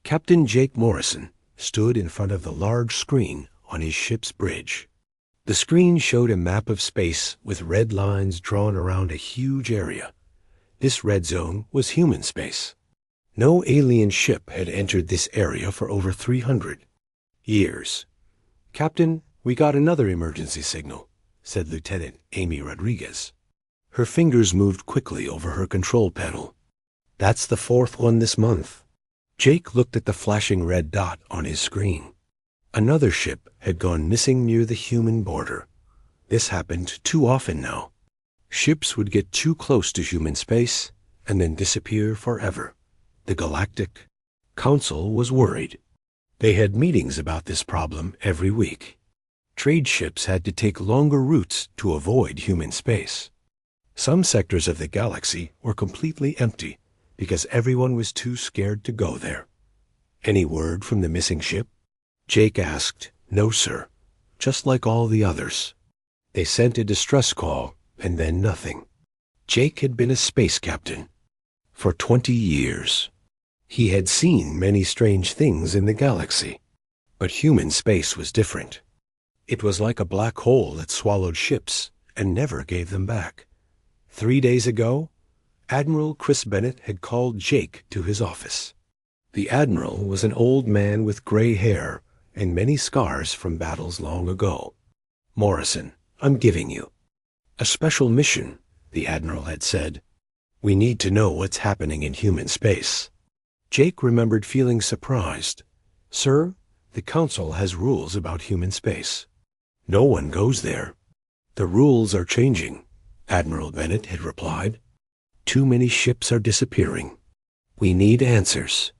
Captain Jake Morrison stood in front of the large screen on his ship's bridge. The screen showed a map of space with red lines drawn around a huge area. This red zone was human space. No alien ship had entered this area for over 300 years. "Captain, we got another emergency signal," said Lieutenant Amy Rodriguez. Her fingers moved quickly over her control panel. "That's the fourth one this month." Jake looked at the flashing red dot on his screen. Another ship had gone missing near the human border. This happened too often now. Ships would get too close to human space and then disappear forever. The Galactic Council was worried. They had meetings about this problem every week. Trade ships had to take longer routes to avoid human space. Some sectors of the galaxy were completely empty because everyone was too scared to go there. "Any word from the missing ship?" Jake asked. "No, sir. Just like all the others." They sent a distress call, and then nothing. Jake had been a space captain for 20 years. He had seen many strange things in the galaxy, but human space was different. It was like a black hole that swallowed ships and never gave them back. 3 days ago, Admiral Chris Bennett had called Jake to his office. The Admiral was an old man with gray hair and many scars from battles long ago. "Morrison, I'm giving you a special mission," the Admiral had said. "We need to know what's happening in human space." Jake remembered feeling surprised. "Sir, the Council has rules about human space. No one goes there." "The rules are changing," Admiral Bennett had replied. "Too many ships are disappearing. We need answers."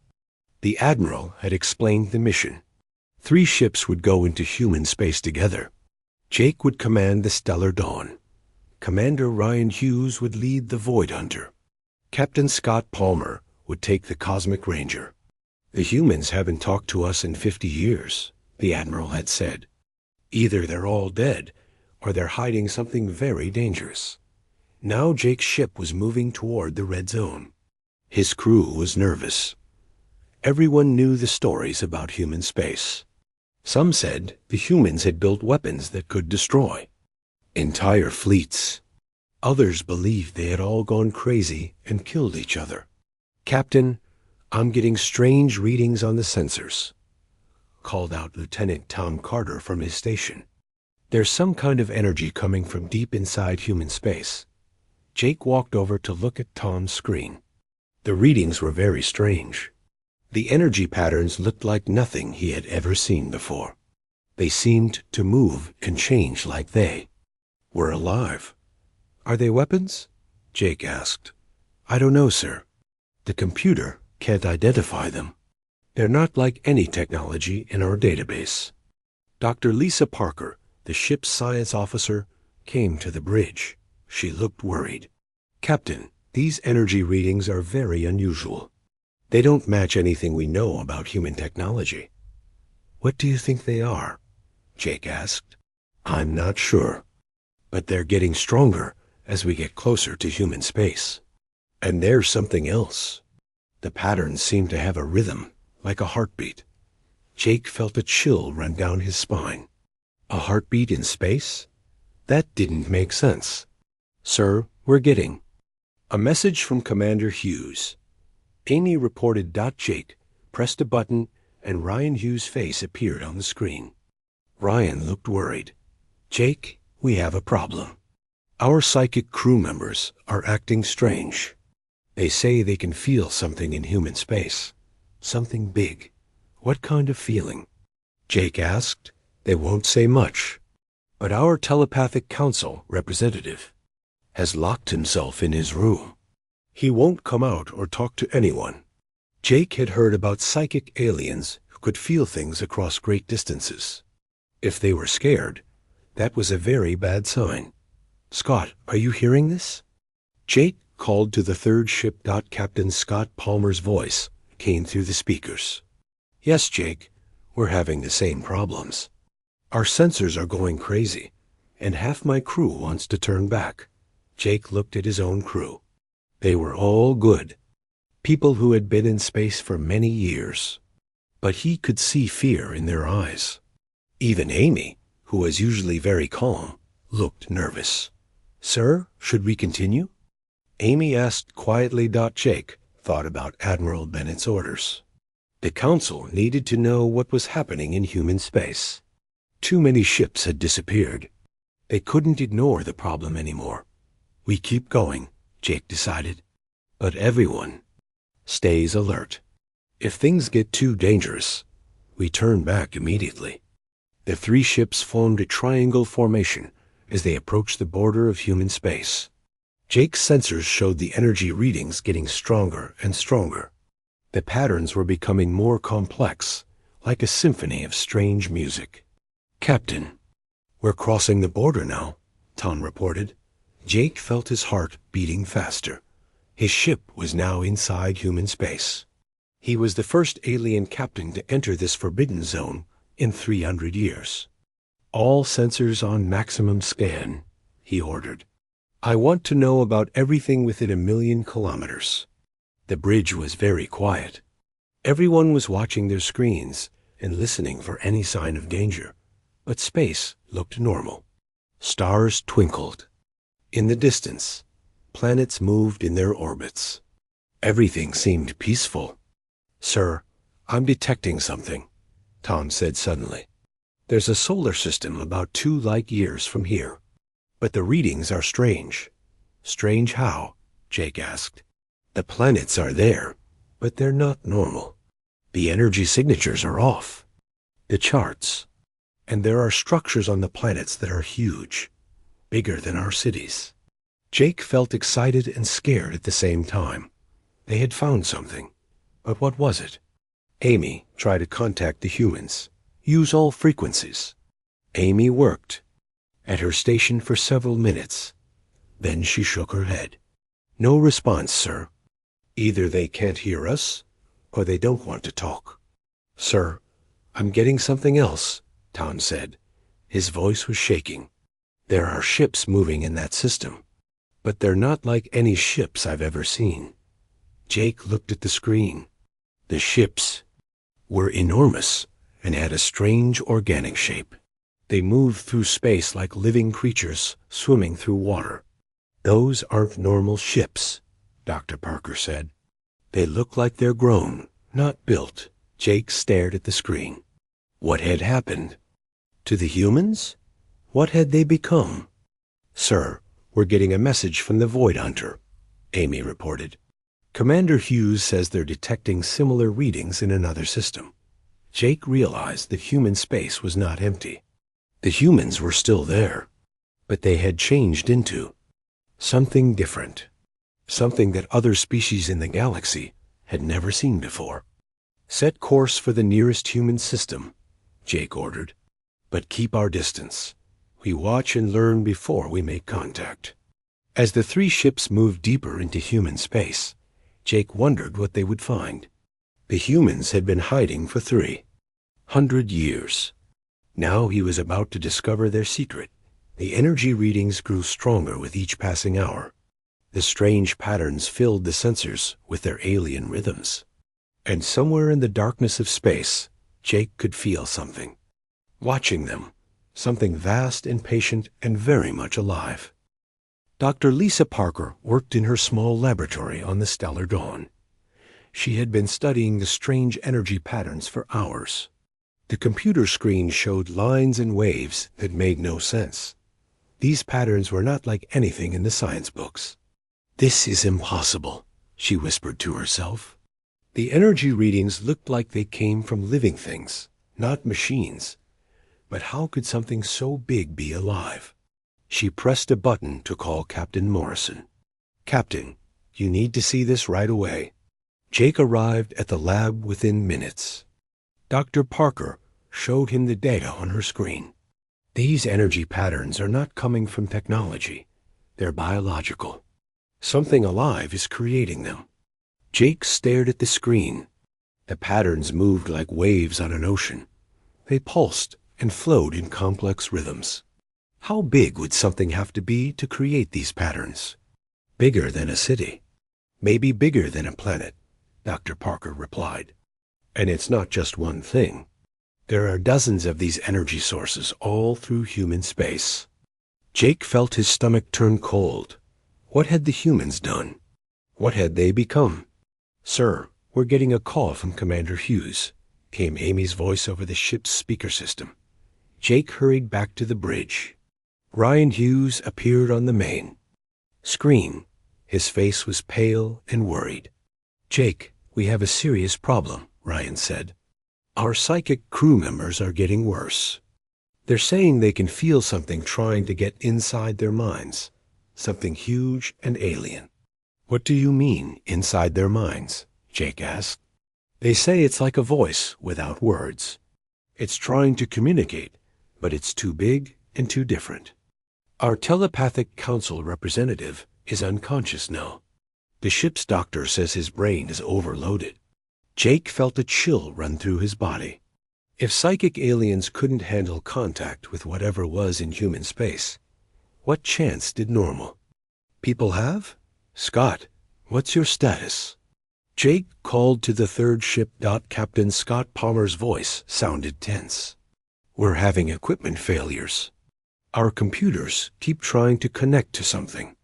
The Admiral had explained the mission. 3 ships would go into human space together. Jake would command the Stellar Dawn. Commander Ryan Hughes would lead the Void Hunter. Captain Scott Palmer would take the Cosmic Ranger. "The humans haven't talked to us in 50 years, the Admiral had said. "Either they're all dead, or they're hiding something very dangerous." Now Jake's ship was moving toward the red zone. His crew was nervous. Everyone knew the stories about human space. Some said the humans had built weapons that could destroy entire fleets. Others believed they had all gone crazy and killed each other. "Captain, I'm getting strange readings on the sensors," called out Lieutenant Tom Carter from his station. "There's some kind of energy coming from deep inside human space." Jake walked over to look at Tom's screen. The readings were very strange. The energy patterns looked like nothing he had ever seen before. They seemed to move and change like they were alive. "Are they weapons?" Jake asked. "I don't know, sir. The computer can't identify them. They're not like any technology in our database." Dr. Lisa Parker, the ship's science officer, came to the bridge. She looked worried. "Captain, these energy readings are very unusual. They don't match anything we know about human technology." "What do you think they are?" Jake asked. "I'm not sure, but they're getting stronger as we get closer to human space. And there's something else. The patterns seem to have a rhythm, like a heartbeat." Jake felt a chill run down his spine. A heartbeat in space? That didn't make sense. "Sir, we're getting a message from Commander Hughes." Amy reported. Jake pressed a button, and Ryan Hughes' face appeared on the screen. Ryan looked worried. "Jake, we have a problem. Our psychic crew members are acting strange. They say they can feel something in human space. Something big." "What kind of feeling?" Jake asked. "They won't say much, but our telepathic council representative has locked himself in his room. He won't come out or talk to anyone." Jake had heard about psychic aliens who could feel things across great distances. If they were scared, that was a very bad sign. "Scott, are you hearing this?" Jake called to the third ship. Captain Scott Palmer's voice came through the speakers. "Yes, Jake, we're having the same problems. Our sensors are going crazy, and half my crew wants to turn back." Jake looked at his own crew. They were all good. People who had been in space for many years. but he could see fear in their eyes. Even Amy, who was usually very calm, looked nervous. "Sir, should we continue?" Amy asked quietly. Jake thought about Admiral Bennett's orders. The Council needed to know what was happening in human space. Too many ships had disappeared. They couldn't ignore the problem anymore. "We keep going," Jake decided. "But everyone stays alert. If things get too dangerous, we turn back immediately." The three ships formed a triangle formation as they approached the border of human space. Jake's sensors showed the energy readings getting stronger and stronger. The patterns were becoming more complex, like a symphony of strange music. "Captain, we're crossing the border now," Tom reported. Jake felt his heart beating faster. His ship was now inside human space. He was the first alien captain to enter this forbidden zone in 300 years. "All sensors on maximum scan," he ordered. "I want to know about everything within 1,000,000 kilometers." The bridge was very quiet. Everyone was watching their screens and listening for any sign of danger, but space looked normal. Stars twinkled. In the distance, planets moved in their orbits. Everything seemed peaceful. "Sir, I'm detecting something," Tom said suddenly. "There's a solar system about 2 light years from here, but the readings are strange." "Strange how?" Jake asked. "The planets are there, but they're not normal. The energy signatures are off. The charts. And there are structures on the planets that are huge, bigger than our cities." Jake felt excited and scared at the same time. They had found something, but what was it? Amy tried to contact the humans. "Use all frequencies." Amy worked at her station for several minutes. Then she shook her head. "No response, sir. Either they can't hear us, or they don't want to talk." "Sir, I'm getting something else," Tom said. His voice was shaking. "There are ships moving in that system, but they're not like any ships I've ever seen." Jake looked at the screen. The ships were enormous and had a strange organic shape. They moved through space like living creatures swimming through water. "Those aren't normal ships," Dr. Parker said. "They look like they're grown, not built." Jake stared at the screen. What had happened? To the humans? What had they become? "Sir, we're getting a message from the Void Hunter," Amy reported. "Commander Hughes says they're detecting similar readings in another system." Jake realized that human space was not empty. The humans were still there, but they had changed into something different, something that other species in the galaxy had never seen before. "Set course for the nearest human system," Jake ordered, "but keep our distance. We watch and learn before we make contact." As the three ships moved deeper into human space, Jake wondered what they would find. The humans had been hiding for 300 years. Now he was about to discover their secret. The energy readings grew stronger with each passing hour. The strange patterns filled the sensors with their alien rhythms. And somewhere in the darkness of space, Jake could feel something. Watching them, something vast and patient and very much alive. Dr. Lisa Parker worked in her small laboratory on the Stellar Dawn. She had been studying the strange energy patterns for hours. The computer screen showed lines and waves that made no sense. These patterns were not like anything in the science books. "This is impossible," she whispered to herself. The energy readings looked like they came from living things, not machines. But how could something so big be alive? She pressed a button to call Captain Morrison. "Captain, you need to see this right away." Jake arrived at the lab within minutes. Dr. Parker showed him the data on her screen. "These energy patterns are not coming from technology. They're biological. Something alive is creating them." Jake stared at the screen. The patterns moved like waves on an ocean. They pulsed and flowed in complex rhythms. How big would something have to be to create these patterns? "Bigger than a city. Maybe bigger than a planet," Dr. Parker replied. And it's not just one thing. There are dozens of these energy sources all through human space. Jake felt his stomach turn cold. What had the humans done? What had they become? "Sir, we're getting a call from Commander Hughes," came Amy's voice over the ship's speaker system. Jake hurried back to the bridge. Ryan Hughes appeared on the main screen. His face was pale and worried. "Jake, we have a serious problem," Ryan said. "Our psychic crew members are getting worse. They're saying they can feel something trying to get inside their minds, something huge and alien." "What do you mean, inside their minds?" Jake asked. "They say it's like a voice without words. It's trying to communicate, but it's too big and too different. Our telepathic council representative is unconscious now. The ship's doctor says his brain is overloaded." Jake felt a chill run through his body. If psychic aliens couldn't handle contact with whatever was in human space, what chance did normal people have? "Scott, what's your status?" Jake called to the third ship. Captain Scott Palmer's voice sounded tense. "We're having equipment failures. Our computers keep trying to connect to something.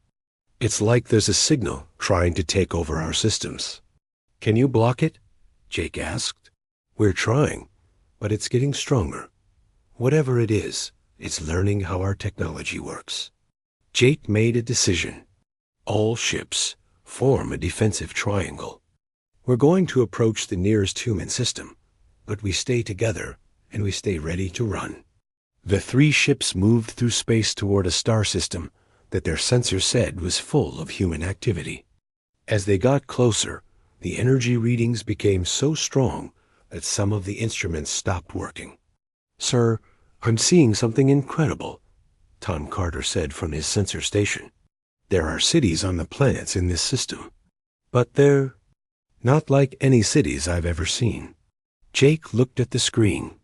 It's like there's a signal trying to take over our systems." "Can you block it?" Jake asked. "We're trying, but it's getting stronger. Whatever it is, it's learning how our technology works." Jake made a decision. All ships form a defensive triangle. We're going to approach the nearest human system, but we stay together and we stay ready to run. The three ships moved through space toward a star system that their sensors said was full of human activity. As they got closer, the energy readings became so strong that some of the instruments stopped working. "Sir, I'm seeing something incredible," Tom Carter said from his sensor station. "There are cities on the planets in this system, but they're not like any cities I've ever seen." Jake looked at the screen.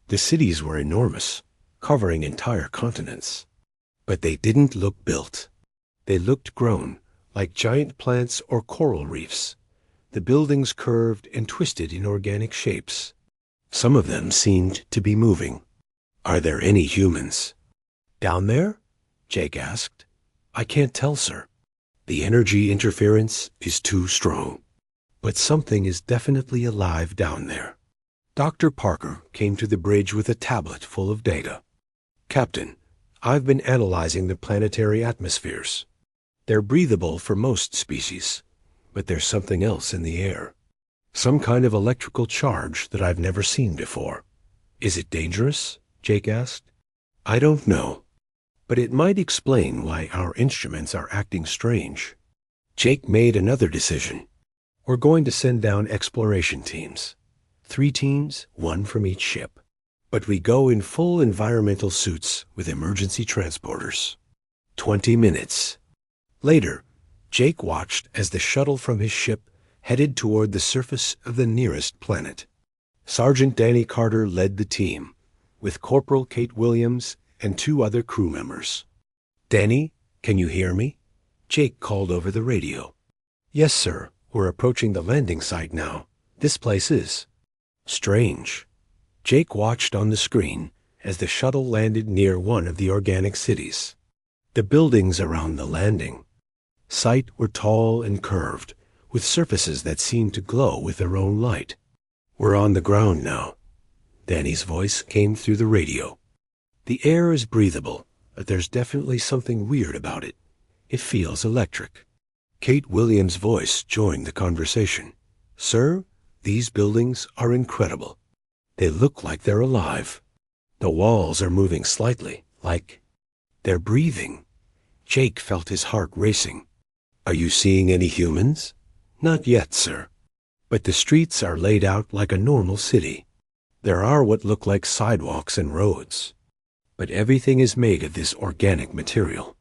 The cities were enormous, covering entire continents. But they didn't look built. They looked grown, like giant plants or coral reefs. The buildings curved and twisted in organic shapes. Some of them seemed to be moving. "Are there any humans down there?" Jake asked. "I can't tell, sir. The energy interference is too strong. But something is definitely alive down there." Dr. Parker came to the bridge with a tablet full of data. "Captain, I've been analyzing the planetary atmospheres. They're breathable for most species, but there's something else in the air. Some kind of electrical charge that I've never seen before." "Is it dangerous?" Jake asked. "I don't know, but it might explain why our instruments are acting strange." Jake made another decision. "We're going to send down exploration teams. 3 teams, 1 from each ship. But we go in full environmental suits with emergency transporters." 20 minutes later, Jake watched as the shuttle from his ship headed toward the surface of the nearest planet. Sergeant Danny Carter led the team, with Corporal Kate Williams and 2 other crew members. "Danny, can you hear me?" Jake called over the radio. "Yes, sir. We're approaching the landing site now. This place is strange." Jake watched on the screen as the shuttle landed near one of the organic cities. The buildings around the landing site were tall and curved, with surfaces that seemed to glow with their own light. "We're on the ground now." Danny's voice came through the radio. "The air is breathable, but there's definitely something weird about it. It feels electric." Kate Williams' voice joined the conversation. "Sir, these buildings are incredible. They look like they're alive. The walls are moving slightly, like they're breathing." Jake felt his heart racing. "Are you seeing any humans?" "Not yet, sir. But the streets are laid out like a normal city. There are what look like sidewalks and roads. But everything is made of this organic material."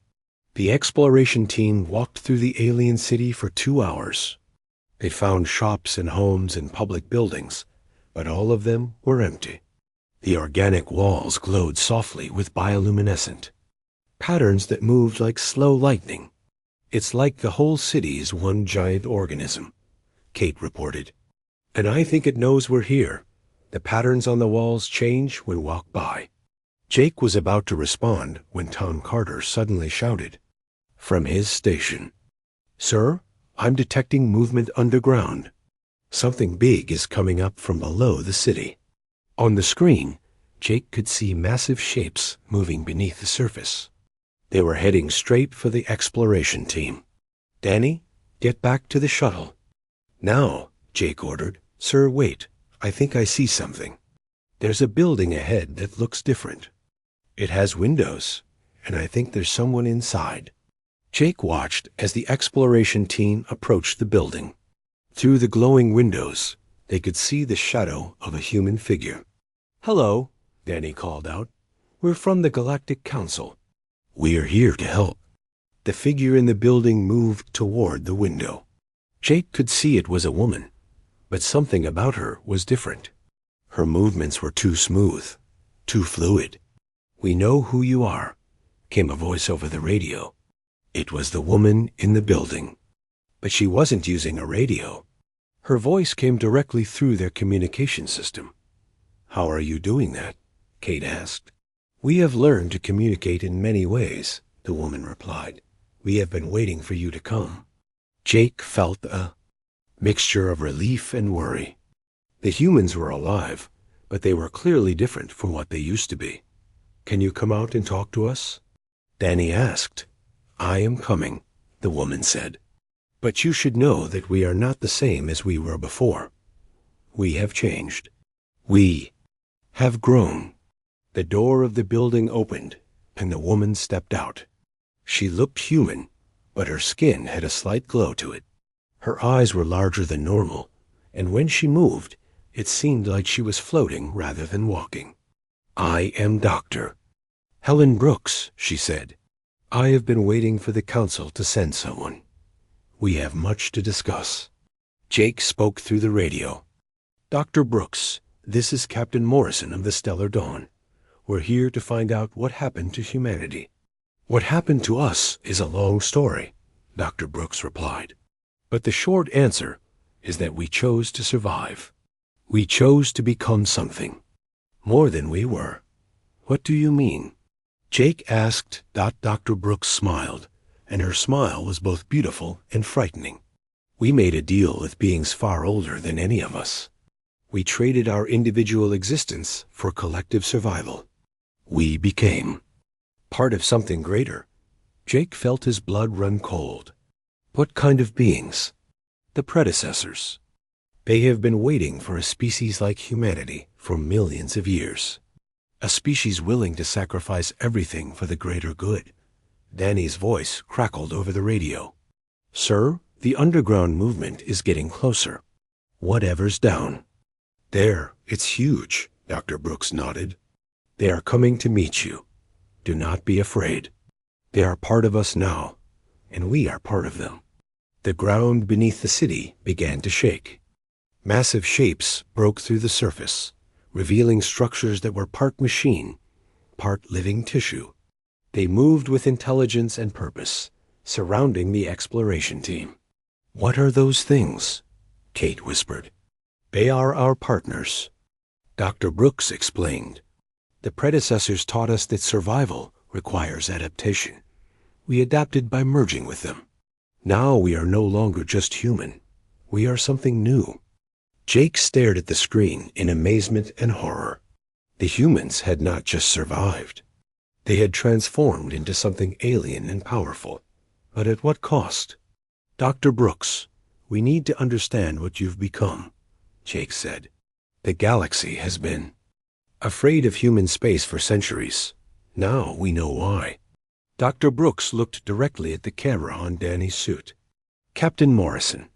The exploration team walked through the alien city for 2 hours. They found shops and homes and public buildings, but all of them were empty. The organic walls glowed softly with bioluminescent patterns that moved like slow lightning. "It's like the whole city is one giant organism," Kate reported. And I think it knows we're here. The patterns on the walls change when we walk by. Jake was about to respond when Tom Carter suddenly shouted from his station, "Sir, I'm detecting movement underground. Something big is coming up from below the city." On the screen, Jake could see massive shapes moving beneath the surface. They were heading straight for the exploration team. "Danny, get back to the shuttle." "Now," Jake ordered. "Sir, wait. I think I see something. There's a building ahead that looks different. It has windows, and I think there's someone inside." Jake watched as the exploration team approached the building. Through the glowing windows, they could see the shadow of a human figure. "Hello," Danny called out. "We're from the Galactic Council. We're here to help." The figure in the building moved toward the window. Jake could see it was a woman, but something about her was different. Her movements were too smooth, too fluid. "We know who you are," came a voice over the radio. It was the woman in the building. But she wasn't using a radio. Her voice came directly through their communication system. "How are you doing that?" Kate asked. "We have learned to communicate in many ways," the woman replied. "We have been waiting for you to come." Jake felt a mixture of relief and worry. The humans were alive, but they were clearly different from what they used to be. "Can you come out and talk to us?" Danny asked. "I am coming," the woman said. "But you should know that we are not the same as we were before. We have changed. We have grown." The door of the building opened, and the woman stepped out. She looked human, but her skin had a slight glow to it. Her eyes were larger than normal, and when she moved, it seemed like she was floating rather than walking. "I am Dr. Helen Brooks," she said. "I have been waiting for the council to send someone. We have much to discuss." Jake spoke through the radio. "Dr. Brooks, this is Captain Morrison of the Stellar Dawn. We're here to find out what happened to humanity." "What happened to us is a long story," Dr. Brooks replied. "But the short answer is that we chose to survive. We chose to become something more than we were." "What do you mean?" Jake asked. Dr. Brooks smiled, and her smile was both beautiful and frightening. "We made a deal with beings far older than any of us. We traded our individual existence for collective survival. We became part of something greater." Jake felt his blood run cold. "What kind of beings?" "The predecessors. They have been waiting for a species like humanity for millions of years. A species willing to sacrifice everything for the greater good." Danny's voice crackled over the radio. "Sir, the underground movement is getting closer." "Whatever's down." "There, it's huge," Dr. Brooks nodded. "They are coming to meet you. Do not be afraid. They are part of us now, and we are part of them." The ground beneath the city began to shake. Massive shapes broke through the surface, revealing structures that were part machine, part living tissue. They moved with intelligence and purpose, surrounding the exploration team. "What are those things?" Kate whispered. "They are our partners," Dr. Brooks explained. "The predecessors taught us that survival requires adaptation. We adapted by merging with them. Now we are no longer just human. We are something new." Jake stared at the screen in amazement and horror. The humans had not just survived. They had transformed into something alien and powerful. But at what cost? "Dr. Brooks, we need to understand what you've become," Jake said. "The galaxy has been afraid of human space for centuries. Now we know why." Dr. Brooks looked directly at the camera on Danny's suit. "Captain Morrison,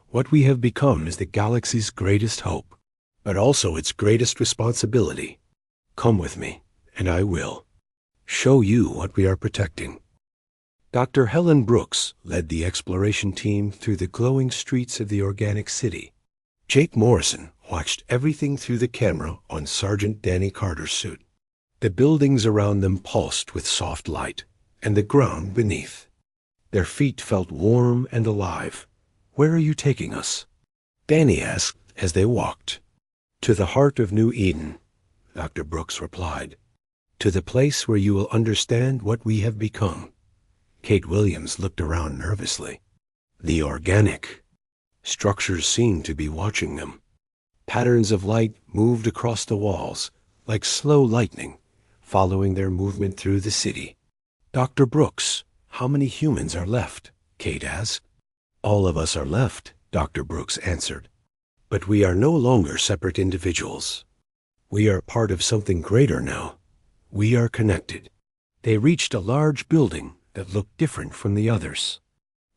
what we have become is the galaxy's greatest hope, but also its greatest responsibility. Come with me, and I will show you what we are protecting." Dr. Helen Brooks led the exploration team through the glowing streets of the organic city. Jake Morrison watched everything through the camera on Sergeant Danny Carter's suit. The buildings around them pulsed with soft light, and the ground beneath. Their feet felt warm and alive. "Where are you taking us?" Danny asked as they walked. "To the heart of New Eden," Dr. Brooks replied. "To the place where you will understand what we have become." Kate Williams looked around nervously. The organic structures seemed to be watching them. Patterns of light moved across the walls, like slow lightning, following their movement through the city. "Dr. Brooks, how many humans are left?" Kate asked. "All of us are left," Dr. Brooks answered. "But we are no longer separate individuals. We are part of something greater now. We are connected." They reached a large building that looked different from the others.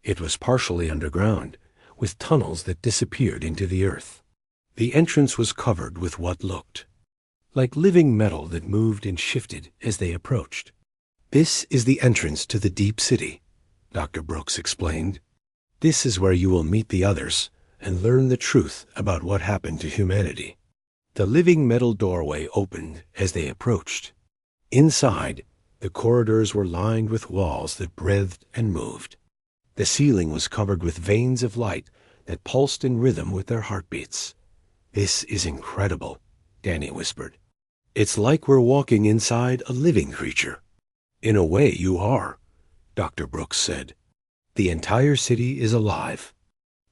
It was partially underground, with tunnels that disappeared into the earth. The entrance was covered with what looked like living metal that moved and shifted as they approached. "This is the entrance to the deep city," Dr. Brooks explained. "This is where you will meet the others and learn the truth about what happened to humanity." The living metal doorway opened as they approached. Inside, the corridors were lined with walls that breathed and moved. The ceiling was covered with veins of light that pulsed in rhythm with their heartbeats. "This is incredible," Danny whispered. "It's like we're walking inside a living creature." "In a way you are," Dr. Brooks said. "The entire city is alive.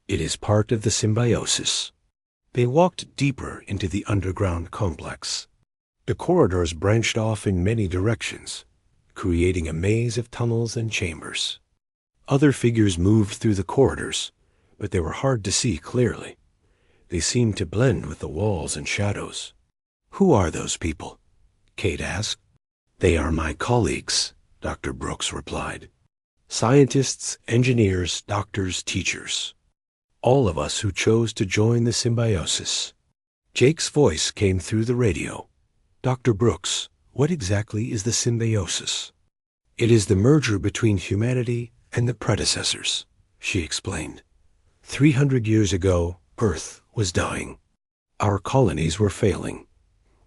It is part of the symbiosis." They walked deeper into the underground complex. The corridors branched off in many directions, creating a maze of tunnels and chambers. Other figures moved through the corridors, but they were hard to see clearly. They seemed to blend with the walls and shadows. "Who are those people?" Kate asked. "They are my colleagues," Dr. Brooks replied. "Scientists, engineers, doctors, teachers. All of us who chose to join the symbiosis." Jake's voice came through the radio. "Dr. Brooks, what exactly is the symbiosis?" "It is the merger between humanity and the predecessors," she explained. 300 years ago, Earth was dying. Our colonies were failing.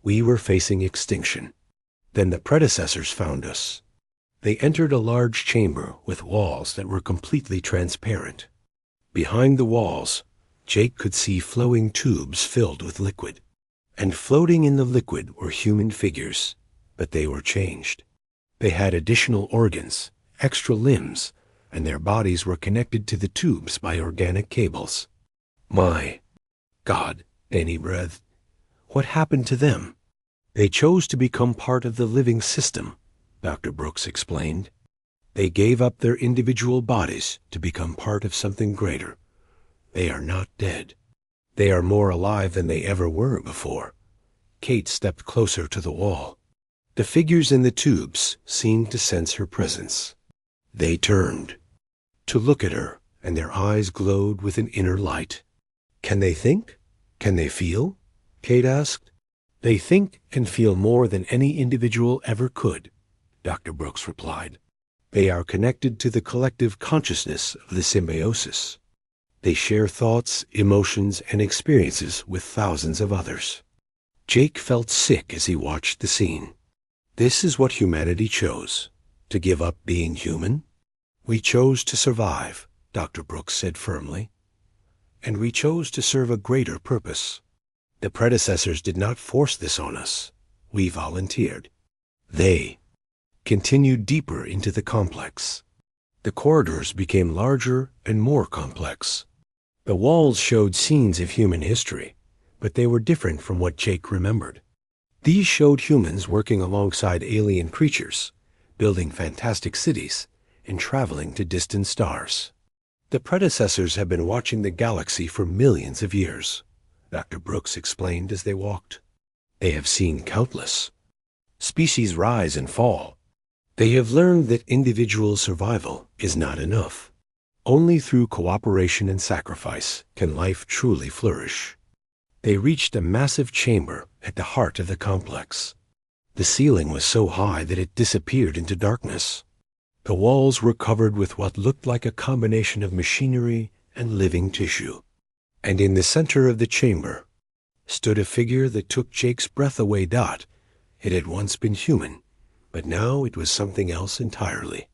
We were facing extinction. Then the predecessors found us. They entered a large chamber with walls that were completely transparent. Behind the walls, Jake could see flowing tubes filled with liquid. And floating in the liquid were human figures, but they were changed. They had additional organs, extra limbs, and their bodies were connected to the tubes by organic cables. "My God," Danny breathed. "What happened to them?" "They chose to become part of the living system," Dr. Brooks explained. "They gave up their individual bodies to become part of something greater. They are not dead. They are more alive than they ever were before." Kate stepped closer to the wall. The figures in the tubes seemed to sense her presence. They turned to look at her, and their eyes glowed with an inner light. "Can they think? Can they feel?" Kate asked. "They think and feel more than any individual ever could," Dr. Brooks replied. "They are connected to the collective consciousness of the symbiosis. They share thoughts, emotions, and experiences with thousands of others." Jake felt sick as he watched the scene. This is what humanity chose, to give up being human. "We chose to survive," Dr. Brooks said firmly. "And we chose to serve a greater purpose. The predecessors did not force this on us. We volunteered." They continued deeper into the complex. The corridors became larger and more complex. The walls showed scenes of human history, but they were different from what Jake remembered. These showed humans working alongside alien creatures, building fantastic cities, and traveling to distant stars. "The predecessors have been watching the galaxy for millions of years," Dr. Brooks explained as they walked. "They have seen countless species rise and fall. They have learned that individual survival is not enough. Only through cooperation and sacrifice can life truly flourish." They reached a massive chamber at the heart of the complex. The ceiling was so high that it disappeared into darkness. The walls were covered with what looked like a combination of machinery and living tissue. And in the center of the chamber stood a figure that took Jake's breath away. It had once been human, but now it was something else entirely.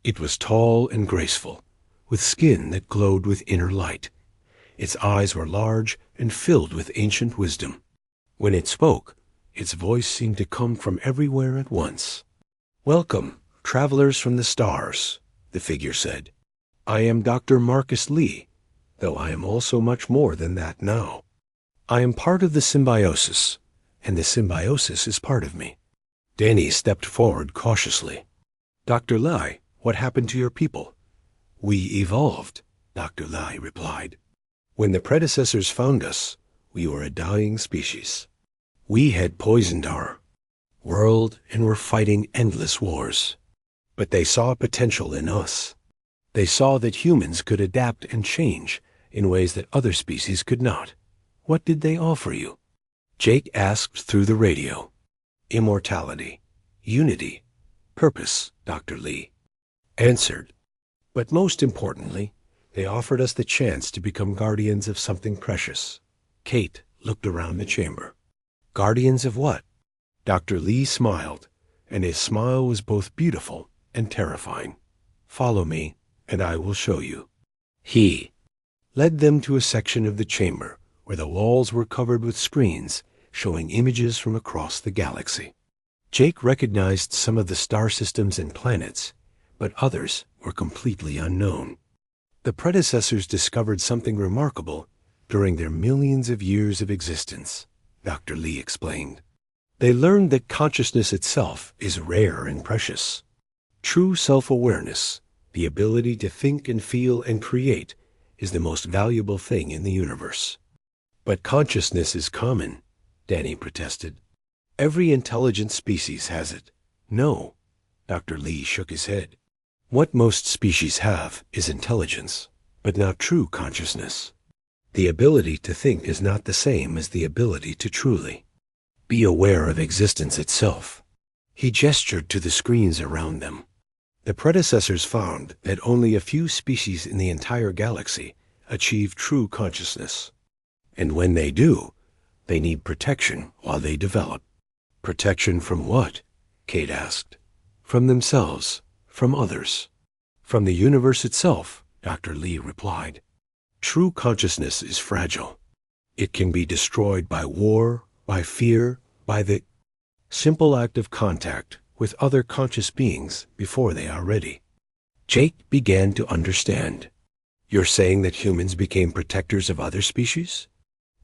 It was tall and graceful, with skin that glowed with inner light. Its eyes were large and filled with ancient wisdom. When it spoke, its voice seemed to come from everywhere at once. "Welcome, travelers from the stars," the figure said. "I am Dr. Marcus Lee, though I am also much more than that now. I am part of the symbiosis, and the symbiosis is part of me." Danny stepped forward cautiously. "Dr. Lai, what happened to your people?" "We evolved," Dr. Lai replied. "When the predecessors found us, we were a dying species. We had poisoned our world and were fighting endless wars. But they saw potential in us. They saw that humans could adapt and change in ways that other species could not. What did they offer you?" Jake asked through the radio. "Immortality, unity, purpose," Dr. Lee answered. "But most importantly, they offered us the chance to become guardians of something precious." Kate looked around the chamber. "Guardians of what?" Dr. Lee smiled, and his smile was both beautiful and terrifying. "Follow me, and I will show you." He led them to a section of the chamber where the walls were covered with screens showing images from across the galaxy. Jake recognized some of the star systems and planets, but others were completely unknown. The predecessors discovered something remarkable during their millions of years of existence, Dr. Lee explained. They learned that consciousness itself is rare and precious. True self-awareness, the ability to think and feel and create, is the most valuable thing in the universe. "But consciousness is common," Danny protested. "Every intelligent species has it." "No," Dr. Lee shook his head. "What most species have is intelligence, but not true consciousness. The ability to think is not the same as the ability to truly be aware of existence itself." He gestured to the screens around them. The predecessors found that only a few species in the entire galaxy achieve true consciousness. And when they do, they need protection while they develop. "Protection from what?" Kate asked. "From themselves, from others, from the universe itself," Dr. Lee replied. "True consciousness is fragile. It can be destroyed by war, by fear, by the simple act of contact with other conscious beings before they are ready." Jake began to understand. "You're saying that humans became protectors of other species?"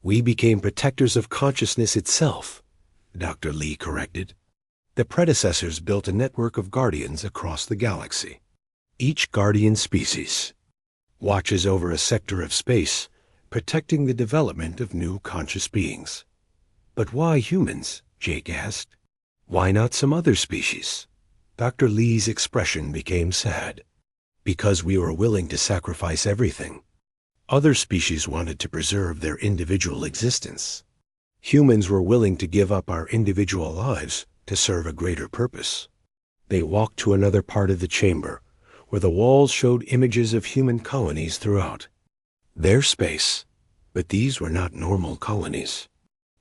"We became protectors of consciousness itself," Dr. Lee corrected. "The predecessors built a network of guardians across the galaxy. Each guardian species watches over a sector of space, protecting the development of new conscious beings." "But why humans?" Jake asked. "Why not some other species?" Dr. Lee's expression became sad. "Because we were willing to sacrifice everything. Other species wanted to preserve their individual existence. Humans were willing to give up our individual lives to serve a greater purpose." They walked to another part of the chamber, where the walls showed images of human colonies throughout. Their space, but these were not normal colonies.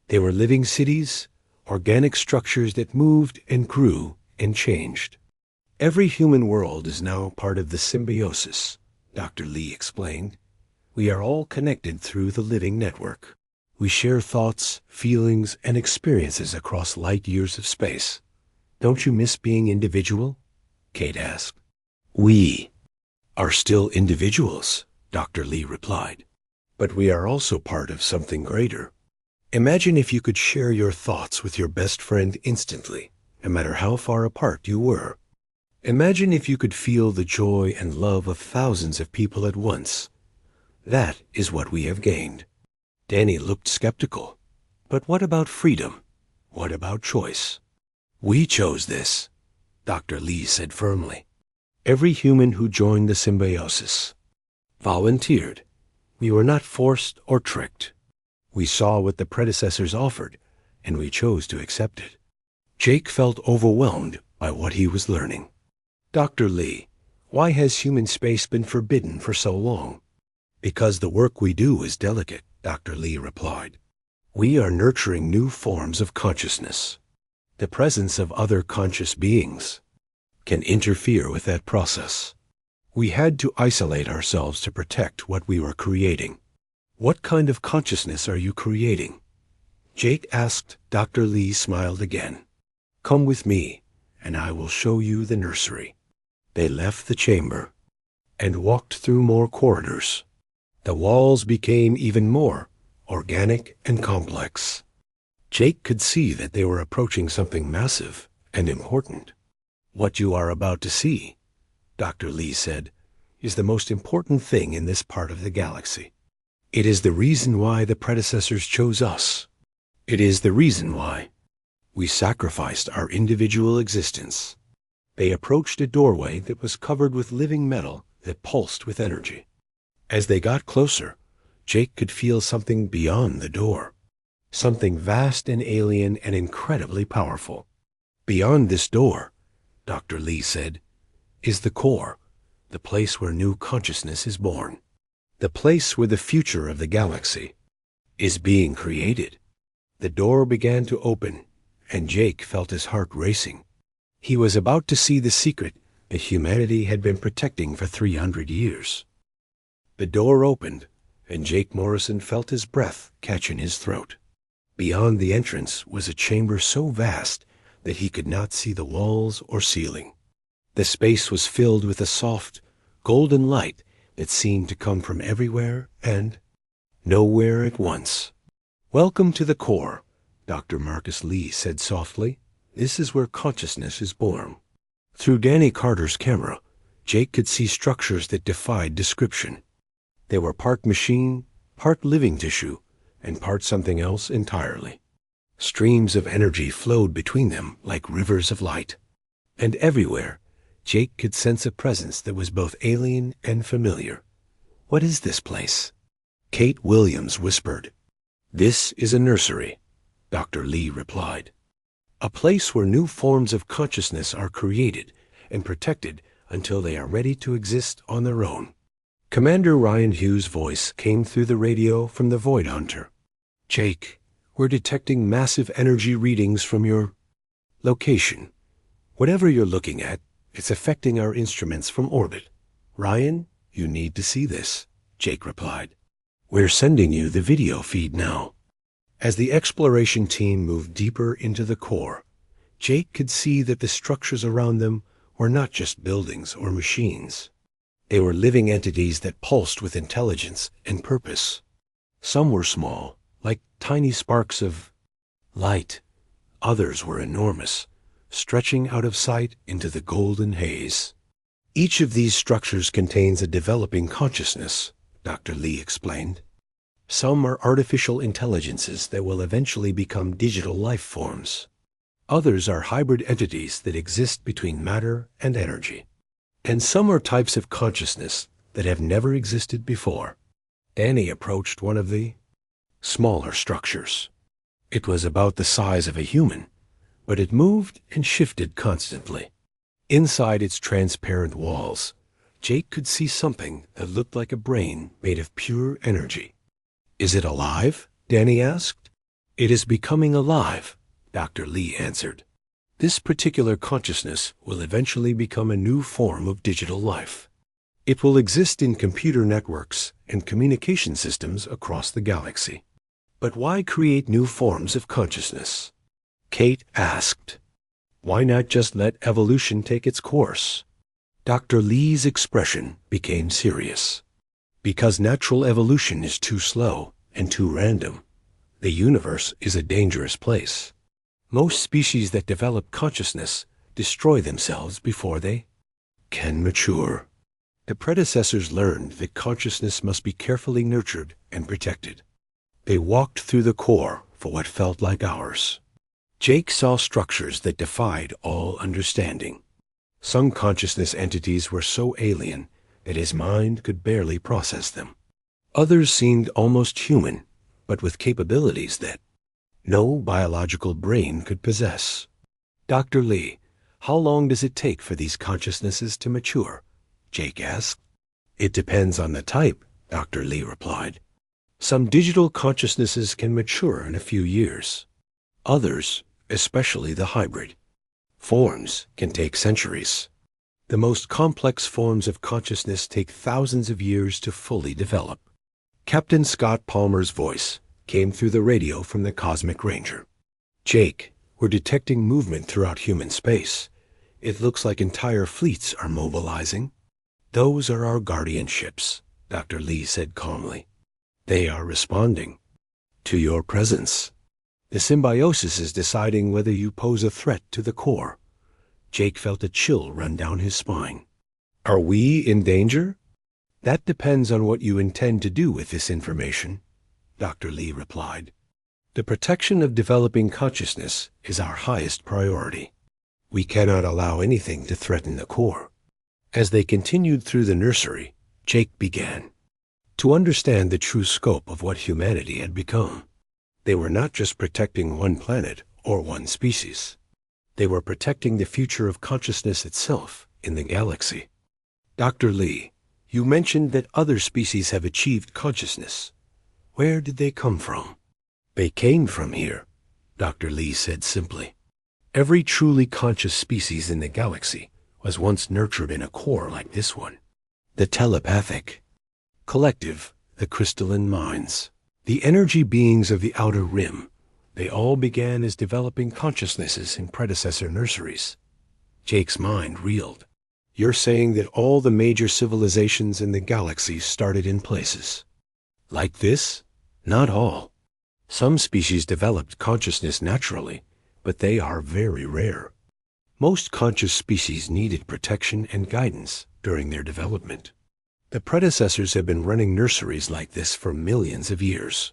They were living cities, organic structures that moved and grew and changed. "Every human world is now part of the symbiosis," Dr. Lee explained. "We are all connected through the living network. We share thoughts, feelings, and experiences across light years of space." "Don't you miss being individual?" Kate asked. "We are still individuals," Dr. Lee replied. "But we are also part of something greater. Imagine if you could share your thoughts with your best friend instantly, no matter how far apart you were. Imagine if you could feel the joy and love of thousands of people at once. That is what we have gained." Danny looked skeptical. "But what about freedom? What about choice?" "We chose this," Dr. Lee said firmly. "Every human who joined the symbiosis volunteered. We were not forced or tricked. We saw what the predecessors offered, and we chose to accept it." Jake felt overwhelmed by what he was learning. "Dr. Lee, why has human space been forbidden for so long?" "Because the work we do is delicate," Dr. Lee replied. "We are nurturing new forms of consciousness. The presence of other conscious beings can interfere with that process. We had to isolate ourselves to protect what we were creating. What kind of consciousness are you creating? Jake asked. Dr. Lee smiled again. Come with me, and I will show you the nursery. They left the chamber and walked through more corridors. The walls became even more organic and complex. Jake could see that they were approaching something massive and important. What you are about to see, Dr. Lee said, is the most important thing in this part of the galaxy. It is the reason why the predecessors chose us. It is the reason why we sacrificed our individual existence. They approached a doorway that was covered with living metal that pulsed with energy. As they got closer, Jake could feel something beyond the door, something vast and alien and incredibly powerful. Beyond this door, Dr. Lee said, is the core, the place where new consciousness is born, the place where the future of the galaxy is being created. The door began to open, and Jake felt his heart racing. He was about to see the secret that humanity had been protecting for 300 years. The door opened, and Jake Morrison felt his breath catch in his throat. Beyond the entrance was a chamber so vast that he could not see the walls or ceiling. The space was filled with a soft, golden light that seemed to come from everywhere and nowhere at once. Welcome to the core, Dr. Marcus Lee said softly. This is where consciousness is born. Through Danny Carter's camera, Jake could see structures that defied description. They were part machine, part living tissue, and part something else entirely. Streams of energy flowed between them like rivers of light. And everywhere, Jake could sense a presence that was both alien and familiar. What is this place? Kate Williams whispered. This is a nursery, Dr. Lee replied. A place where new forms of consciousness are created and protected until they are ready to exist on their own. Commander Ryan Hughes' voice came through the radio from the Void Hunter. Jake, we're detecting massive energy readings from your location. Whatever you're looking at, it's affecting our instruments from orbit. Ryan, you need to see this, Jake replied. We're sending you the video feed now. As the exploration team moved deeper into the core, Jake could see that the structures around them were not just buildings or machines. They were living entities that pulsed with intelligence and purpose. Some were small, like tiny sparks of light. Others were enormous, stretching out of sight into the golden haze. Each of these structures contains a developing consciousness, Dr. Lee explained. Some are artificial intelligences that will eventually become digital life forms. Others are hybrid entities that exist between matter and energy. And some are types of consciousness that have never existed before. Danny approached one of the smaller structures. It was about the size of a human, but it moved and shifted constantly. Inside its transparent walls, Jake could see something that looked like a brain made of pure energy. Is it alive? Danny asked. It is becoming alive, Dr. Lee answered. This particular consciousness will eventually become a new form of digital life. It will exist in computer networks and communication systems across the galaxy. But why create new forms of consciousness? Kate asked. Why not just let evolution take its course? Dr. Lee's expression became serious. Because natural evolution is too slow and too random, the universe is a dangerous place. Most species that develop consciousness destroy themselves before they can mature. The predecessors learned that consciousness must be carefully nurtured and protected. They walked through the core for what felt like hours. Jake saw structures that defied all understanding. Some consciousness entities were so alien that his mind could barely process them. Others seemed almost human, but with capabilities that no biological brain could possess. Dr. Lee, how long does it take for these consciousnesses to mature? Jake asked. It depends on the type, Dr. Lee replied. Some digital consciousnesses can mature in a few years. Others, especially the hybrid forms, can take centuries. The most complex forms of consciousness take thousands of years to fully develop. Captain Scott Palmer's voice came through the radio from the Cosmic Ranger. "Jake, we're detecting movement throughout human space. It looks like entire fleets are mobilizing." "Those are our guardian ships," Dr. Lee said calmly. "They are responding to your presence. The symbiosis is deciding whether you pose a threat to the core." Jake felt a chill run down his spine. "Are we in danger?" "That depends on what you intend to do with this information," Dr. Lee replied. "The protection of developing consciousness is our highest priority. We cannot allow anything to threaten the core." As they continued through the nursery, Jake began to understand the true scope of what humanity had become. They were not just protecting one planet or one species. They were protecting the future of consciousness itself in the galaxy. "Dr. Lee, you mentioned that other species have achieved consciousness. Where did they come from?" "They came from here," Dr. Lee said simply. "Every truly conscious species in the galaxy was once nurtured in a core like this one. The telepathic, collective, the crystalline minds, the energy beings of the outer rim, they all began as developing consciousnesses in predecessor nurseries." Jake's mind reeled. "You're saying that all the major civilizations in the galaxy started in places like this?" "Not all. Some species developed consciousness naturally, but they are very rare. Most conscious species needed protection and guidance during their development. The predecessors have been running nurseries like this for millions of years.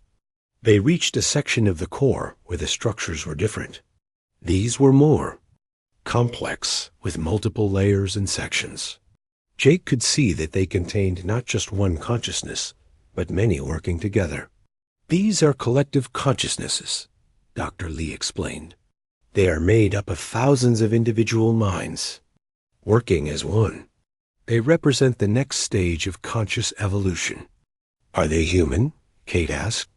They reached a section of the core where the structures were different. These were more complex, with multiple layers and sections. Jake could see that they contained not just one consciousness, but many working together. "These are collective consciousnesses," Dr. Lee explained. "They are made up of thousands of individual minds, working as one. They represent the next stage of conscious evolution." "Are they human?" Kate asked.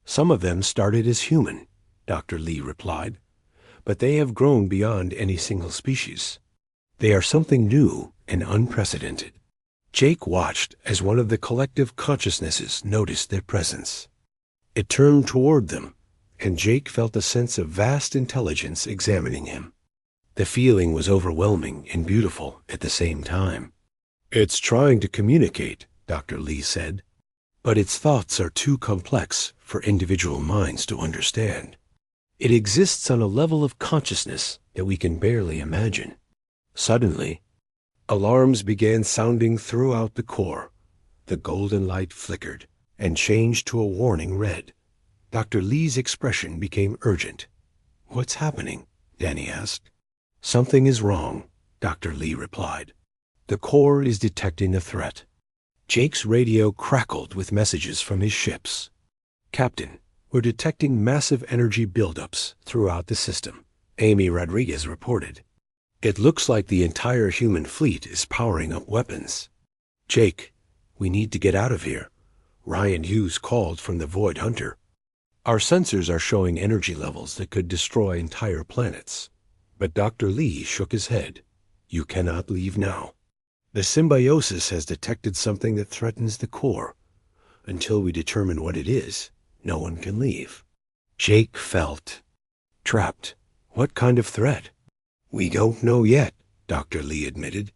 "Some of them started as human," Dr. Lee replied, "but they have grown beyond any single species. They are something new and unprecedented." Jake watched as one of the collective consciousnesses noticed their presence. It turned toward them, and Jake felt a sense of vast intelligence examining him. The feeling was overwhelming and beautiful at the same time. "It's trying to communicate," Dr. Lee said, "but its thoughts are too complex for individual minds to understand. It exists on a level of consciousness that we can barely imagine." Suddenly, alarms began sounding throughout the core. The golden light flickered and changed to a warning red. Dr. Lee's expression became urgent. "What's happening?" Danny asked. "Something is wrong," Dr. Lee replied. "The core is detecting a threat." Jake's radio crackled with messages from his ships. "Captain, we're detecting massive energy buildups throughout the system," Amy Rodriguez reported. "It looks like the entire human fleet is powering up weapons." "Jake, we need to get out of here," Ryan Hughes called from the Void Hunter. "Our sensors are showing energy levels that could destroy entire planets." But Dr. Lee shook his head. "You cannot leave now. The symbiosis has detected something that threatens the core. Until we determine what it is, no one can leave." Jake felt trapped. What kind of threat? "We don't know yet," Dr. Lee admitted.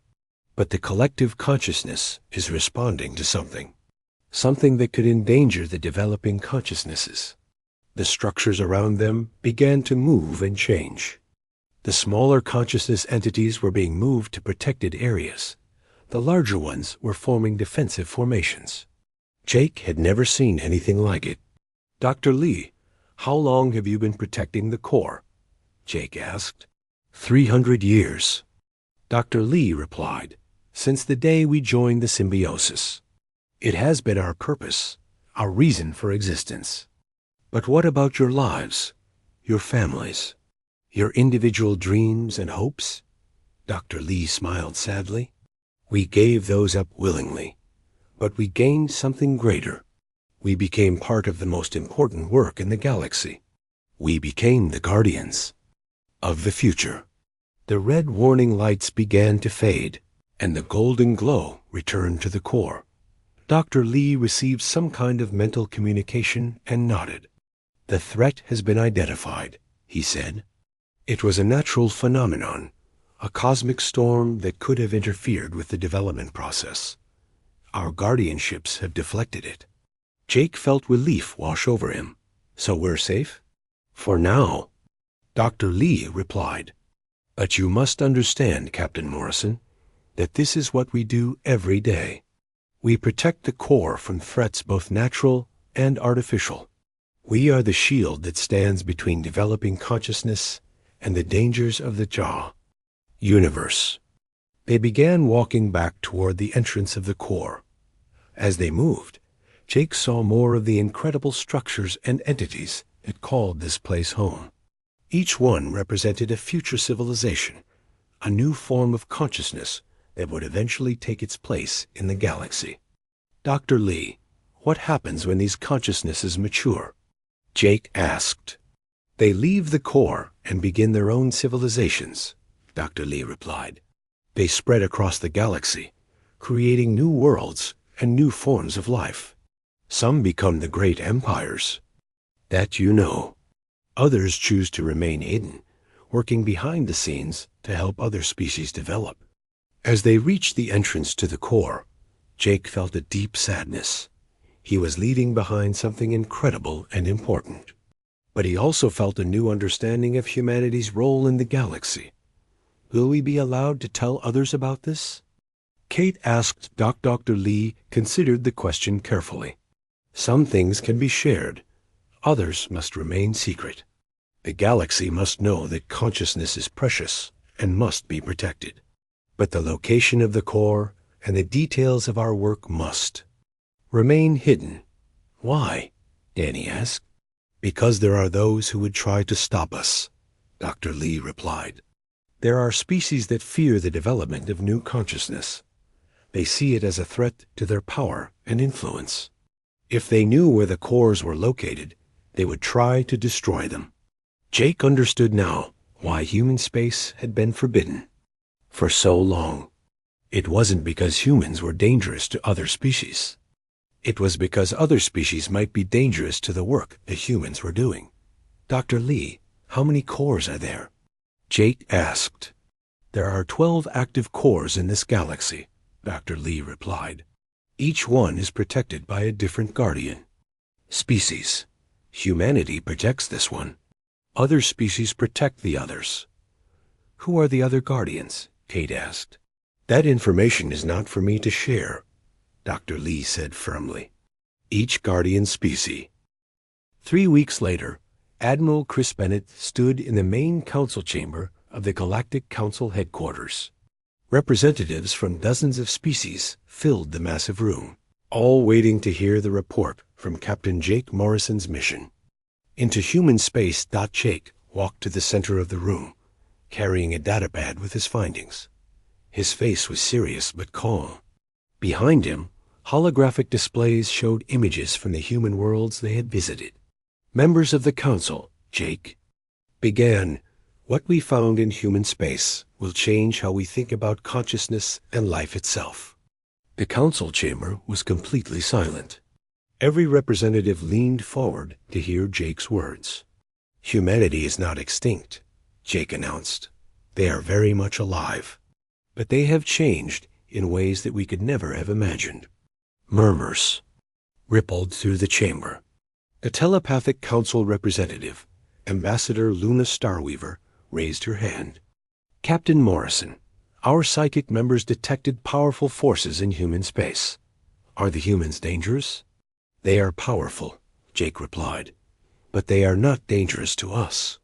"But the collective consciousness is responding to something. Something that could endanger the developing consciousnesses." The structures around them began to move and change. The smaller consciousness entities were being moved to protected areas. The larger ones were forming defensive formations. Jake had never seen anything like it. "Dr. Lee, how long have you been protecting the core?" Jake asked. 300 years. Dr. Lee replied, "Since the day we joined the symbiosis. It has been our purpose, our reason for existence." "But what about your lives, your families, your individual dreams and hopes?" Dr. Lee smiled sadly. "We gave those up willingly, but we gained something greater. We became part of the most important work in the galaxy. We became the guardians of the future." The red warning lights began to fade, and the golden glow returned to the core. Dr. Lee received some kind of mental communication and nodded. "The threat has been identified," he said. "It was a natural phenomenon, a cosmic storm that could have interfered with the development process. Our guardianships have deflected it." Jake felt relief wash over him. "So we're safe?" "For now," Dr. Lee replied. "But you must understand, Captain Morrison, that this is what we do every day. We protect the core from threats both natural and artificial. We are the shield that stands between developing consciousness and the dangers of the jaw universe." They began walking back toward the entrance of the core. As they moved, Jake saw more of the incredible structures and entities that called this place home. Each one represented a future civilization, a new form of consciousness that would eventually take its place in the galaxy. "Dr. Lee, what happens when these consciousnesses mature?" Jake asked. "They leave the core and begin their own civilizations," Dr. Lee replied. "They spread across the galaxy, creating new worlds and new forms of life. Some become the great empires. That you know. Others choose to remain hidden, working behind the scenes to help other species develop." As they reached the entrance to the core, Jake felt a deep sadness. He was leaving behind something incredible and important. But he also felt a new understanding of humanity's role in the galaxy. Will we be allowed to tell others about this? Kate asked. Dr. Lee considered the question carefully. "Some things can be shared. Others must remain secret. The galaxy must know that consciousness is precious and must be protected. But the location of the core and the details of our work must remain hidden." "Why?" Danny asked. "Because there are those who would try to stop us," Dr. Lee replied. "There are species that fear the development of new consciousness. They see it as a threat to their power and influence. If they knew where the cores were located, they would try to destroy them." Jake understood now why human space had been forbidden for so long. It wasn't because humans were dangerous to other species. It was because other species might be dangerous to the work that humans were doing. "Dr. Lee, how many cores are there?" Jake asked. "There are 12 active cores in this galaxy," Dr. Lee replied. "Each one is protected by a different guardian species. Humanity protects this one. Other species protect the others." "Who are the other guardians?" Kate asked. "That information is not for me to share," Dr. Lee said firmly. "Each guardian species." 3 weeks later, Admiral Chris Bennett stood in the main council chamber of the Galactic Council headquarters. Representatives from dozens of species filled the massive room, all waiting to hear the report from Captain Jake Morrison's mission. Into human space. Jake walked to the center of the room, carrying a datapad with his findings. His face was serious but calm. Behind him, holographic displays showed images from the human worlds they had visited. "Members of the Council," Jake began, "what we found in human space will change how we think about consciousness and life itself." The council chamber was completely silent. Every representative leaned forward to hear Jake's words. "Humanity is not extinct," Jake announced. "They are very much alive. But they have changed in ways that we could never have imagined." Murmurs rippled through the chamber. A telepathic council representative, Ambassador Luna Starweaver, raised her hand. "Captain Morrison, our psychic members detected powerful forces in human space. Are the humans dangerous?" "They are powerful," Jake replied, "but they are not dangerous to us.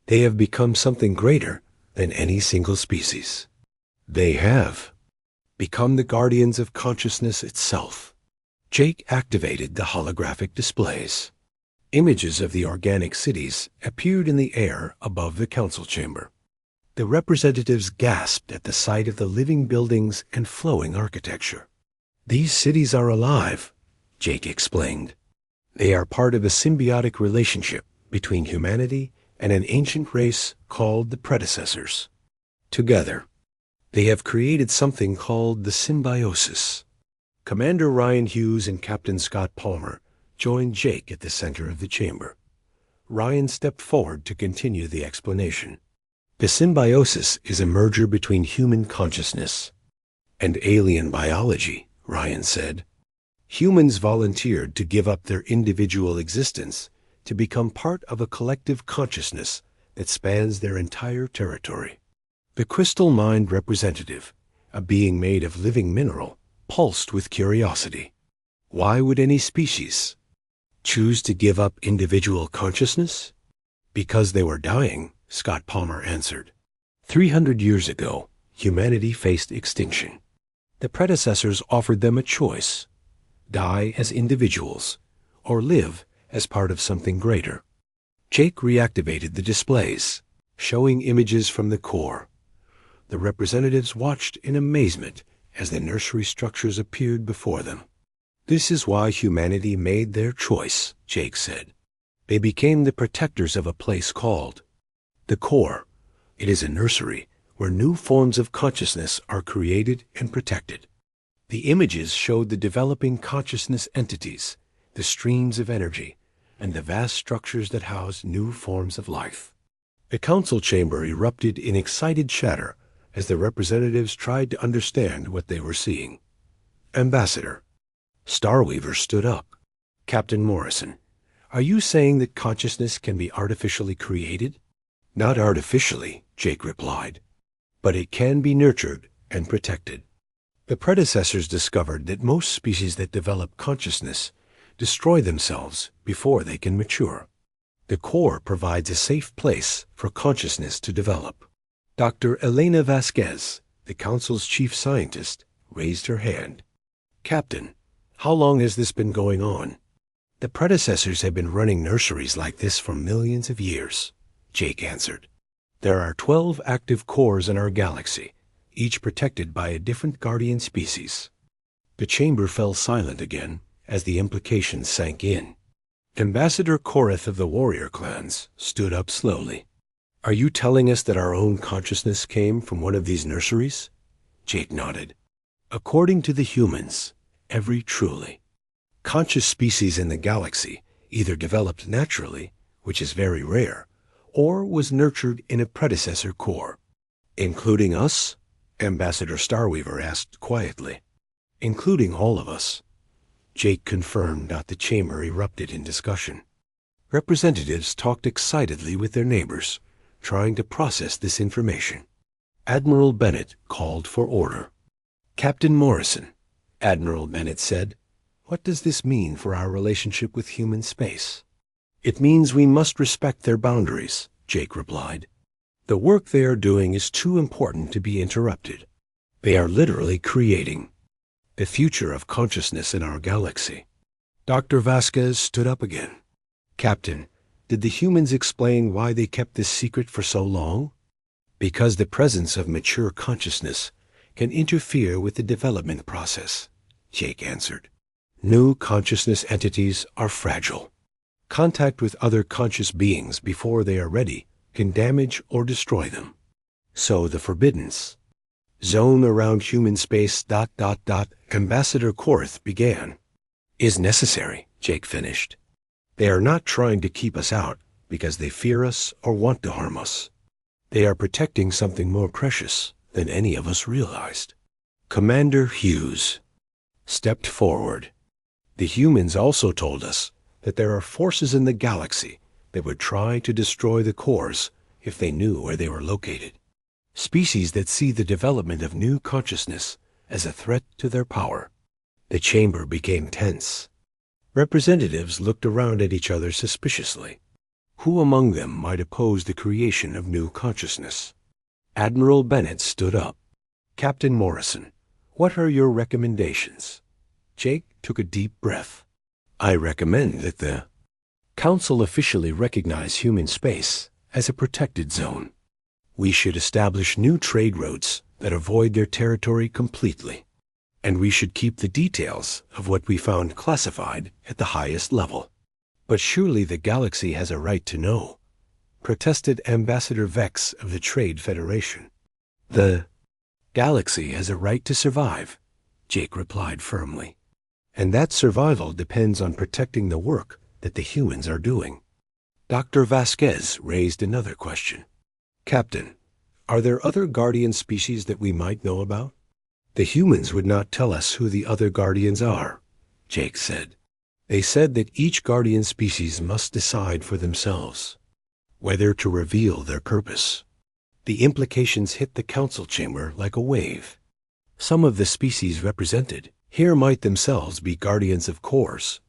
They have become something greater than any single species. They have become the guardians of consciousness itself." Jake activated the holographic displays. Images of the organic cities appeared in the air above the council chamber. The representatives gasped at the sight of the living buildings and flowing architecture. "These cities are alive," Jake explained. "They are part of a symbiotic relationship between humanity and an ancient race called the predecessors. Together, they have created something called the symbiosis. Commander Ryan Hughes and Captain Scott Palmer joined Jake at the center of the chamber. Ryan stepped forward to continue the explanation. The symbiosis is a merger between human consciousness and alien biology, Ryan said. Humans volunteered to give up their individual existence to become part of a collective consciousness that spans their entire territory. The crystal mind representative, a being made of living mineral, pulsed with curiosity. Why would any species choose to give up individual consciousness? Because they were dying, Scott Palmer answered. 300 years ago, humanity faced extinction. The predecessors offered them a choice: die as individuals or live as part of something greater. Jake reactivated the displays, showing images from the core. The representatives watched in amazement as the nursery structures appeared before them. This is why humanity made their choice, Jake said. They became the protectors of a place called the core. It is a nursery where new forms of consciousness are created and protected. The images showed the developing consciousness entities, the streams of energy, and the vast structures that house new forms of life. The council chamber erupted in excited chatter as the representatives tried to understand what they were seeing. Ambassador. Starweaver stood up. Captain Morrison, are you saying that consciousness can be artificially created? Not artificially, Jake replied, but it can be nurtured and protected. The predecessors discovered that most species that develop consciousness destroy themselves before they can mature. The core provides a safe place for consciousness to develop. Dr. Elena Vasquez, the council's chief scientist, raised her hand. Captain, how long has this been going on? The predecessors have been running nurseries like this for millions of years, Jake answered. There are 12 active cores in our galaxy, each protected by a different guardian species. The chamber fell silent again as the implications sank in. Ambassador Koreth of the warrior clans stood up slowly. Are you telling us that our own consciousness came from one of these nurseries? Jake nodded. According to the humans, every truly conscious species in the galaxy either developed naturally, which is very rare, or was nurtured in a predecessor core. Including us? Ambassador Starweaver asked quietly. Including all of us. Jake confirmed that the chamber erupted in discussion. Representatives talked excitedly with their neighbors, trying to process this information. Admiral Bennett called for order. Captain Morrison, Admiral Bennett said, what does this mean for our relationship with human space? It means we must respect their boundaries, Jake replied. The work they are doing is too important to be interrupted. They are literally creating the future of consciousness in our galaxy. Dr. Vasquez stood up again. Captain, did the humans explain why they kept this secret for so long? Because the presence of mature consciousness can interfere with the development process, Jake answered. New consciousness entities are fragile. Contact with other conscious beings before they are ready can damage or destroy them. So the forbiddance zone around human space ... Ambassador Koreth began. Is necessary, Jake finished. They are not trying to keep us out because they fear us or want to harm us. They are protecting something more precious than any of us realized. Commander Hughes stepped forward. The humans also told us that there are forces in the galaxy that would try to destroy the cores if they knew where they were located. Species that see the development of new consciousness as a threat to their power. The chamber became tense. Representatives looked around at each other suspiciously. Who among them might oppose the creation of new consciousness? Admiral Bennett stood up. Captain Morrison, what are your recommendations? Jake took a deep breath. I recommend that the Council officially recognize human space as a protected zone. We should establish new trade routes that avoid their territory completely. And we should keep the details of what we found classified at the highest level. But surely the galaxy has a right to know, protested Ambassador Vex of the Trade Federation. The galaxy has a right to survive, Jake replied firmly. And that survival depends on protecting the work that the humans are doing. Dr. Vasquez raised another question. Captain, are there other guardian species that we might know about? The humans would not tell us who the other guardians are, Jake said. They said that each guardian species must decide for themselves whether to reveal their purpose. The implications hit the council chamber like a wave. Some of the species represented here might themselves be guardians of cores.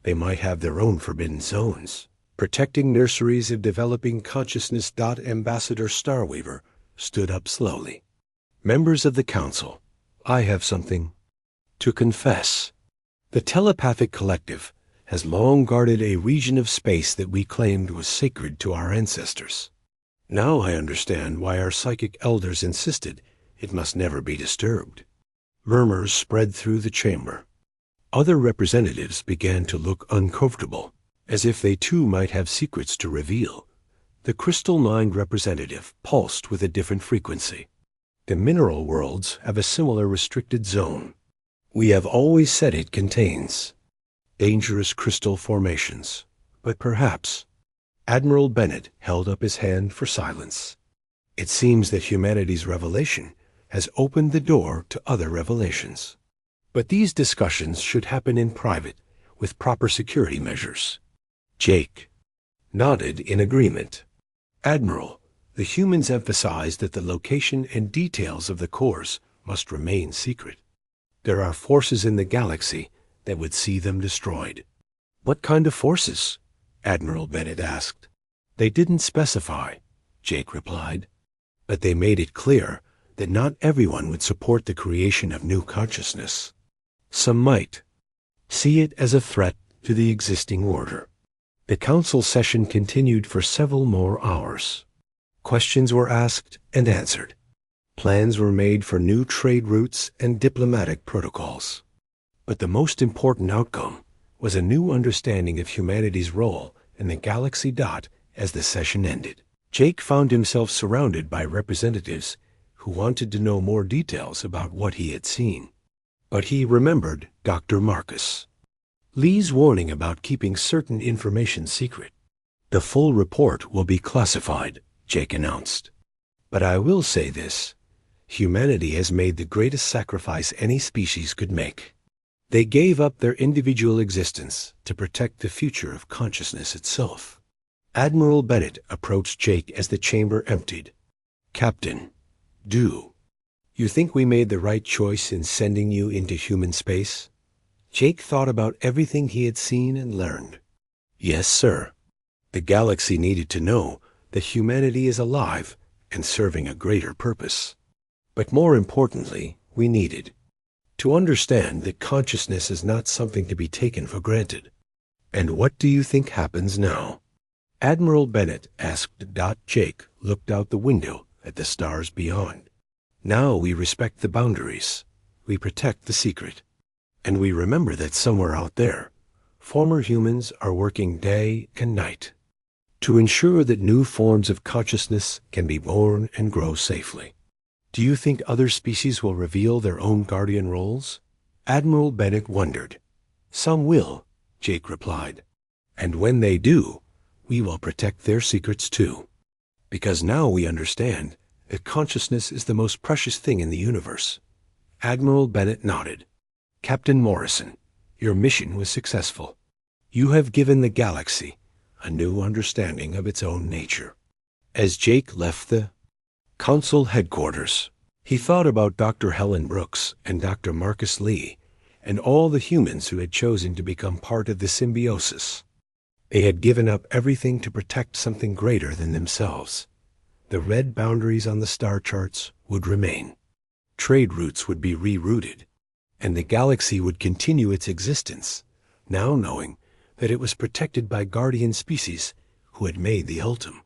They might have their own forbidden zones. Protecting nurseries of developing consciousness. Ambassador Starweaver stood up slowly. Members of the council, I have something to confess. The telepathic collective has long guarded a region of space that we claimed was sacred to our ancestors. Now I understand why our psychic elders insisted it must never be disturbed. Murmurs spread through the chamber. Other representatives began to look uncomfortable, as if they too might have secrets to reveal. The crystal-mind representative pulsed with a different frequency. The mineral worlds have a similar restricted zone. We have always said it contains dangerous crystal formations, but perhaps. Admiral Bennett held up his hand for silence. It seems that humanity's revelation has opened the door to other revelations. But these discussions should happen in private, with proper security measures. Jake nodded in agreement. Admiral, the humans emphasized that the location and details of the cores must remain secret. There are forces in the galaxy that would see them destroyed. What kind of forces? Admiral Bennett asked. They didn't specify, Jake replied, but they made it clear that not everyone would support the creation of new consciousness. Some might see it as a threat to the existing order. The council session continued for several more hours. Questions were asked and answered. Plans were made for new trade routes and diplomatic protocols. But the most important outcome was a new understanding of humanity's role in the galaxy. As the session ended, Jake found himself surrounded by representatives who wanted to know more details about what he had seen. But he remembered Dr. Marcus Lee's warning about keeping certain information secret. The full report will be classified, Jake announced. But I will say this. Humanity has made the greatest sacrifice any species could make. They gave up their individual existence to protect the future of consciousness itself. Admiral Bennett approached Jake as the chamber emptied. Captain, do you think we made the right choice in sending you into human space? Jake thought about everything he had seen and learned. Yes, sir. The galaxy needed to know that humanity is alive and serving a greater purpose. But more importantly, we needed to understand that consciousness is not something to be taken for granted. And what do you think happens now? Admiral Bennett asked. Jake looked out the window at the stars beyond. Now we respect the boundaries. We protect the secret. And we remember that somewhere out there, former humans are working day and night to ensure that new forms of consciousness can be born and grow safely. Do you think other species will reveal their own guardian roles? Admiral Bennett wondered. Some will, Jake replied. And when they do, we will protect their secrets too. Because now we understand that consciousness is the most precious thing in the universe. Admiral Bennett nodded. Captain Morrison, your mission was successful. You have given the galaxy a new understanding of its own nature. As Jake left the Council headquarters, he thought about Dr. Helen Brooks and Dr. Marcus Lee and all the humans who had chosen to become part of the symbiosis. They had given up everything to protect something greater than themselves. The red boundaries on the star charts would remain. Trade routes would be rerouted, and the galaxy would continue its existence, now knowing that it was protected by guardian species who had made the ultim.